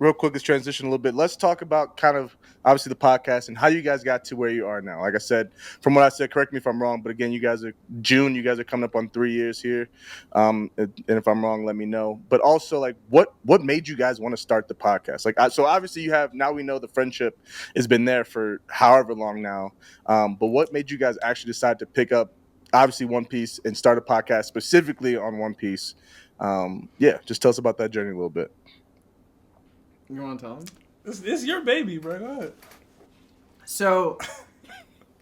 real quick, let's transition a little bit. Let's talk about kind of obviously the podcast and how you guys got to where you are now. Like I said, from what I said, correct me if I'm wrong, but again, you guys are coming up on 3 years here. And if I'm wrong, let me know. But also, like, what made you guys want to start the podcast? Like, so obviously you have, now we know the friendship has been there for however long now. But what made you guys actually decide to pick up obviously One Piece and start a podcast specifically on One Piece? Yeah, just tell us about that journey a little bit. You want to tell him? It's your baby, bro. Go ahead. So,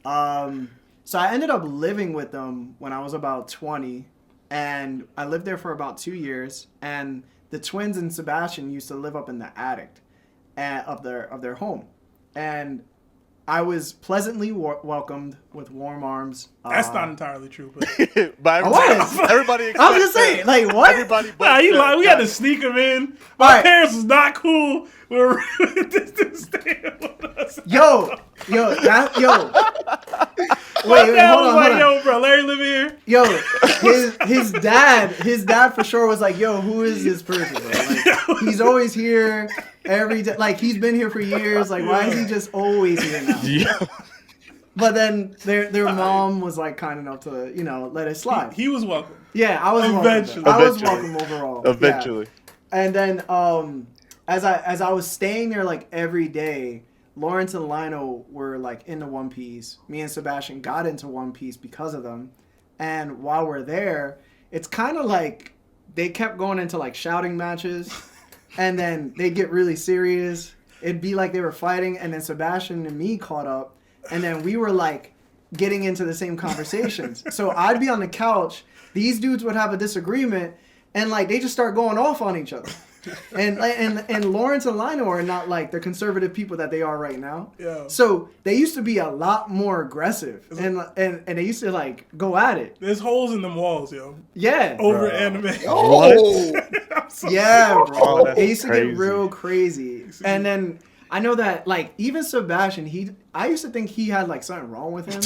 so I ended up living with them when I was about 20, and I lived there for about 2 years. And the twins and Sebastian used to live up in the attic of their home, and I was pleasantly welcomed with warm arms. That's not entirely true, but By everybody. I was just saying, like, what? Everybody. Nah, you lied. We had to sneak him in. My parents was not cool. We were this staying with us. Yo. Wait, hold on. Yo, bro, Larry live here. Yo, his dad for sure was like, yo, who is this person, bro? Like, he's always here every day. Like, he's been here for years. Like, why is he just always here now? Yeah. But then their mom was like kind enough to, let it slide. He was welcome. Yeah, I was Eventually. welcome. I was welcome overall. Eventually. Yeah. And then as I was staying there like every day, Lawrence and Lionel were like into One Piece. Me and Sebastian got into One Piece because of them. And while we're there, it's kind of like they kept going into like shouting matches, and then they'd get really serious. It'd be like they were fighting, and then Sebastian and me caught up, and then we were like getting into the same conversations. So I'd be on the couch, these dudes would have a disagreement, and like they just start going off on each other. And Lawrence and Lionel are not like the conservative people that they are right now. Yeah. So they used to be a lot more aggressive, and they used to like go at it. There's holes in them walls, yo. Yeah. Over anime. Oh. Yeah, bro. Oh, It used to crazy. get real crazy. And then I know that like even Sebastian, I used to think he had like something wrong with him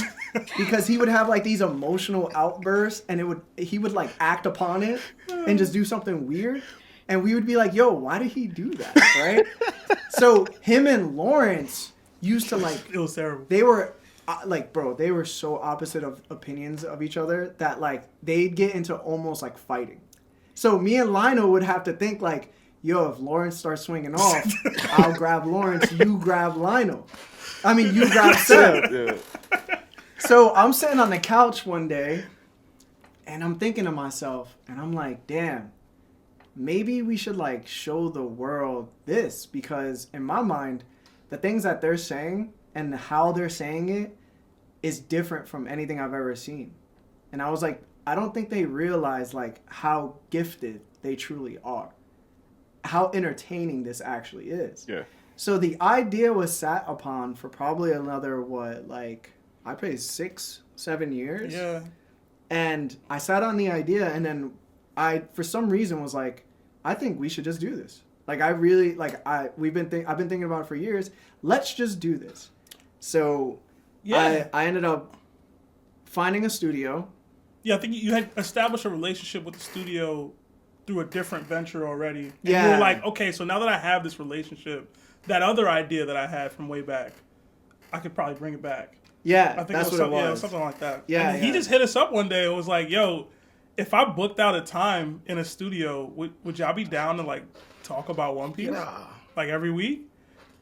because he would have like these emotional outbursts, and he would like act upon it and just do something weird. And we would be like, yo, why did he do that, right? So him and Lawrence used to like... It was terrible. They were, they were so opposite of opinions of each other that, like, they'd get into almost, like, fighting. So me and Lionel would have to think, like, yo, if Lawrence starts swinging off, I'll grab Lawrence, you grab Lionel. I mean, you grab Seb. Yeah. So I'm sitting on the couch one day, and I'm thinking to myself, and I'm like, damn, maybe we should like show the world this, because in my mind, the things that they're saying and how they're saying it is different from anything I've ever seen. And I was like, I don't think they realize like how gifted they truly are, how entertaining this actually is. Yeah. So the idea was sat upon for probably another, I'd say 6-7 years. Yeah. And I sat on the idea, and then I, for some reason, was like, I think we should just do this. Like, I've been thinking about it for years. Let's just do this. So, yeah. I ended up finding a studio. Yeah, I think you had established a relationship with the studio through a different venture already. And yeah. you were like, okay, so now that I have this relationship, that other idea that I had from way back, I could probably bring it back. Yeah, I think that's what it was. Yeah, something like that. Yeah, and he just hit us up one day and was like, yo, if I booked out a time in a studio, would y'all be down to like talk about One Piece like every week?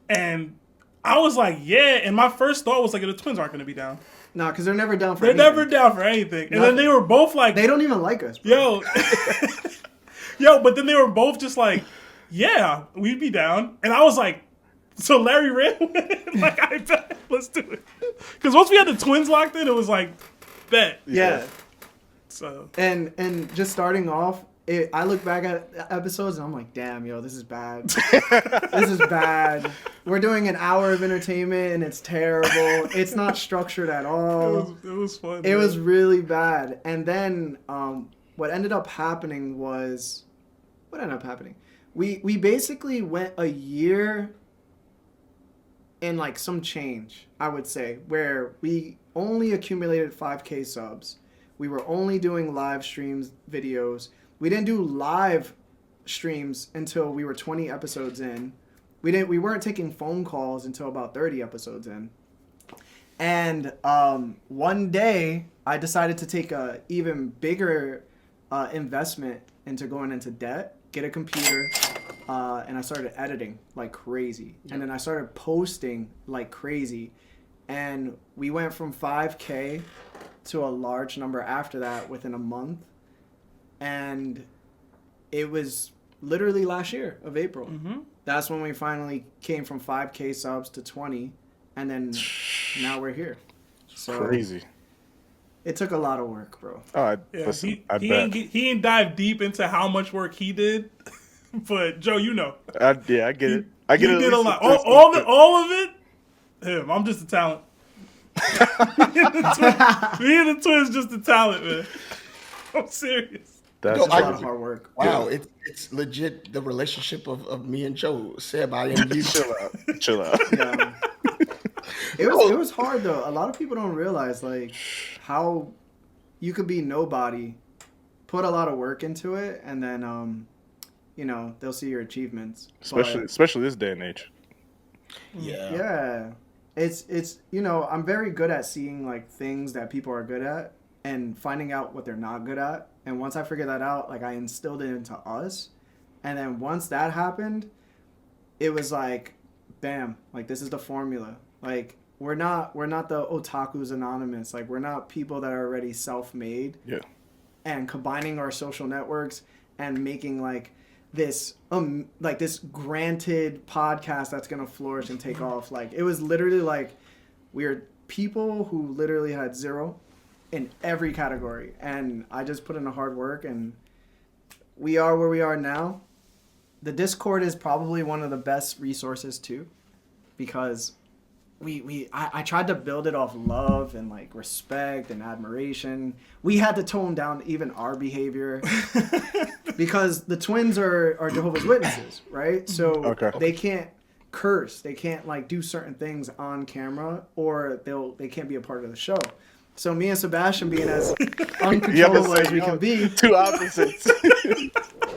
And I was like, yeah. And my first thought was like, the twins aren't going to be down. No, because they're never down for anything. anything. They're never down for anything. And then they were both like... They don't even like us, bro. But then they were both just like, yeah, we'd be down. And I was like, so Larry ran with it? Like, I bet. Let's do it. Because once we had the twins locked in, it was like, bet. Yeah. So and just starting off, I look back at episodes and I'm like, damn, yo, this is bad. This is bad. We're doing an hour of entertainment and it's terrible. It's not structured at all. It was fun. It was really bad. And then what ended up happening was, we basically went a year in like some change, I would say, where we only accumulated 5K subs. We were only doing live streams, videos. We didn't do live streams until we were 20 episodes in. we weren't taking phone calls until about 30 episodes in. And one day I decided to take a even bigger investment into going into debt, get a computer, and I started editing like crazy. Yep. And then I started posting like crazy. And we went from 5K to a large number after that within a month. And it was literally last year of April. Mm-hmm. That's when we finally came from 5K subs to 20. And then now we're here. So crazy. It took a lot of work, bro. Oh, listen, I bet. He ain't dive deep into how much work he did. But Joe, you know. I get it. I get it. He did a lot. All of it, him. I'm just a talent. Me and the twins just a talent, man. I'm serious. That's a lot of hard work. Wow, yeah. It's legit the relationship of me and Joe. Seb, I am you. Chill out. Yeah. It was hard though. A lot of people don't realize like how you could be nobody, put a lot of work into it, and then they'll see your achievements. Especially this day and age. Yeah. Yeah. It's I'm very good at seeing like things that people are good at and finding out what they're not good at. And once I figured that out, like I instilled it into us. And then once that happened, it was like, bam, like this is the formula. Like we're not the Otakus Anonymous. Like we're not people that are already self-made. Yeah. And combining our social networks and making like this granted podcast that's gonna flourish and take off. Like it was literally like we were people who literally had zero in every category, and I just put in the hard work, and we are where we are now. The Discord is probably one of the best resources too, because I tried to build it off love and like respect and admiration. We had to tone down even our behavior because the twins are Jehovah's Witnesses, right? So they can't curse, they can't like do certain things on camera, or they can't be a part of the show. So me and Sebastian being as uncontrollable as we can be, two opposites.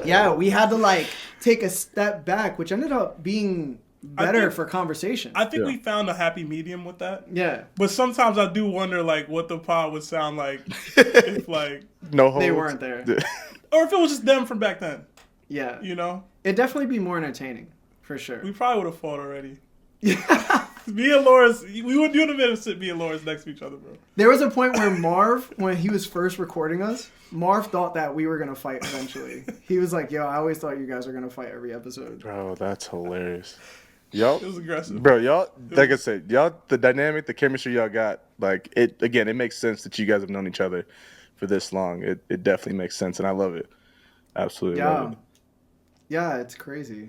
Yeah, we had to like take a step back, which ended up being better for conversation. I think we found a happy medium with that. Yeah. But sometimes I do wonder like what the pod would sound like if like they weren't there. Or if it was just them from back then. Yeah. You know? It'd definitely be more entertaining, for sure. We probably would have fought already. Yeah. Me and Lawrence, we would have been sit me and Lawrence next to each other, bro. There was a point where Marv, when he was first recording us, Marv thought that we were going to fight eventually. He was like, yo, I always thought you guys were going to fight every episode. Bro, that's hilarious. Y'all, it was aggressive. Bro, y'all, like I said, y'all, the dynamic, the chemistry y'all got, like, it makes sense that you guys have known each other for this long. It definitely makes sense, and I love it. Absolutely love it. Yeah, it's crazy.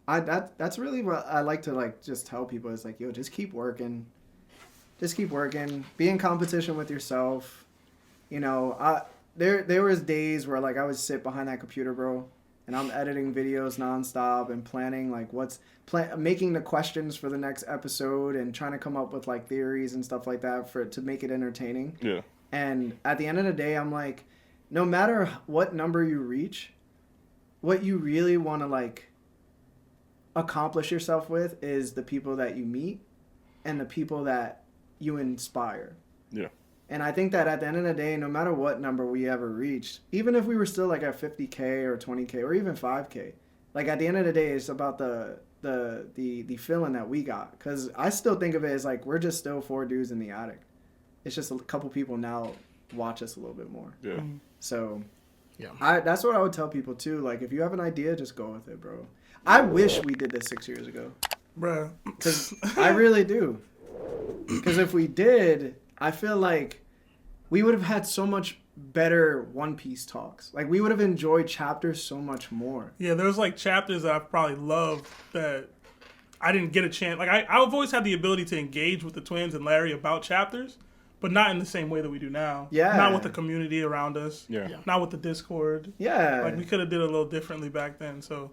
That's really what I like to, like, just tell people is, like, yo, just keep working. Just keep working. Be in competition with yourself. You know, there was days where, like, I would sit behind that computer, bro, and I'm editing videos nonstop and planning, like, making the questions for the next episode and trying to come up with, like, theories and stuff like that to make it entertaining. Yeah. And at the end of the day, I'm like, no matter what number you reach, what you really want to, like, accomplish yourself with is the people that you meet and the people that you inspire. Yeah. And I think that at the end of the day, no matter what number we ever reached, even if we were still like at 50K or 20K or even 5K, like at the end of the day, it's about the feeling that we got. Because I still think of it as like we're just still four dudes in the attic. It's just a couple people now watch us a little bit more. Yeah. So yeah, that's what I would tell people too. Like if you have an idea, just go with it, bro. I wish we did this 6 years ago. Bruh. Because I really do. Because if we did, I feel like we would have had so much better One Piece talks. Like, we would have enjoyed chapters so much more. Yeah, there's, like, chapters that I've probably loved that I didn't get a chance. Like, I've always had the ability to engage with the twins and Larry about chapters, but not in the same way that we do now. Yeah. Not with the community around us. Yeah. Not with the Discord. Yeah. Like, we could have did it a little differently back then, so...